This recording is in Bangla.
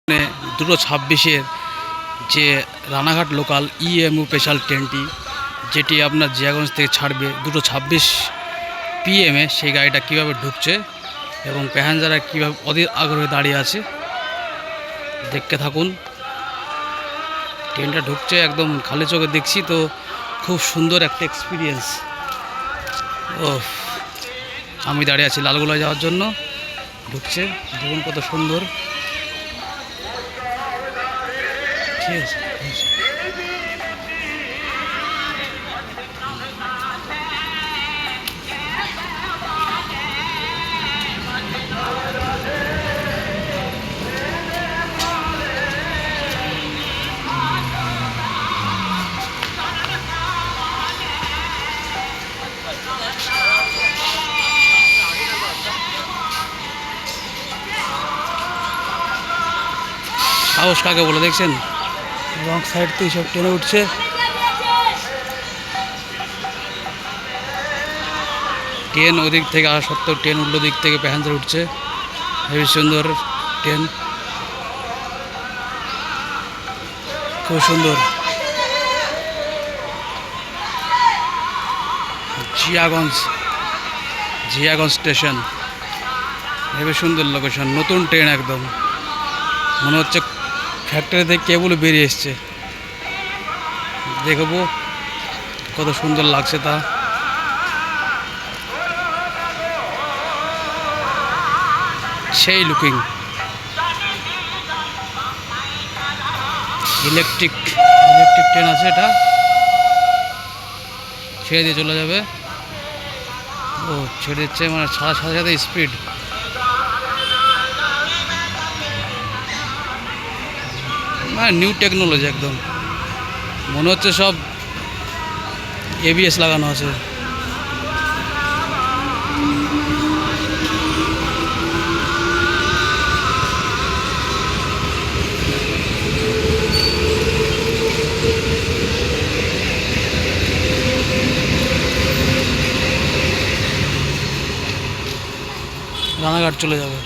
দুটো 26-এর যে রানাঘাট লোকাল ইএমইউ স্পেশাল ট্রেনটি যেটি আপনার জিয়াগঞ্জ থেকে ছাড়বে 2:26 PM সেই গাড়িটা কীভাবে ঢুকছে এবং প্যাসেঞ্জাররা কীভাবে অধীর আগ্রহে দাঁড়িয়ে আছে দেখতে থাকুন। ট্রেনটা ঢুকছে, একদম খালি চোখে দেখছি তো, খুব সুন্দর একটা এক্সপিরিয়েন্স। ও, আমি দাঁড়িয়ে আছি লালগোলায় যাওয়ার জন্য, ঢুকছে, দেখুন কত সুন্দর। ঠিক আছে, সাহস কাকে বলে দেখছেন, রং সাইড থেকে সব ট্রেনে উঠছে। ট্রেন ওদিক থেকে আসা সত্ত্বেও ট্রেন উল্টো দিক থেকে প্যাসেঞ্জার উঠছে, হেবি সুন্দর ট্রেন, খুব সুন্দর। জিয়াগঞ্জ স্টেশন, হেবি সুন্দর লোকেশন, নতুন ট্রেন, একদম মনে হচ্ছে ফ্যাক্টরি থেকে কেবল বেরিয়ে এসছে। দেখবো কত সুন্দর লাগছে তা। সেই লুকিং ইলেকট্রিক ট্রেন আছে, এটা ছেড়ে দিয়ে চলে যাবে। ও ছেড়ে দিচ্ছে মানে সাথে সাথে স্পিড। মানে নিউ টেকনোলজি, একদম মনে হচ্ছে সব ABS লাগানো আছে। রানাঘাট চলে যাবে।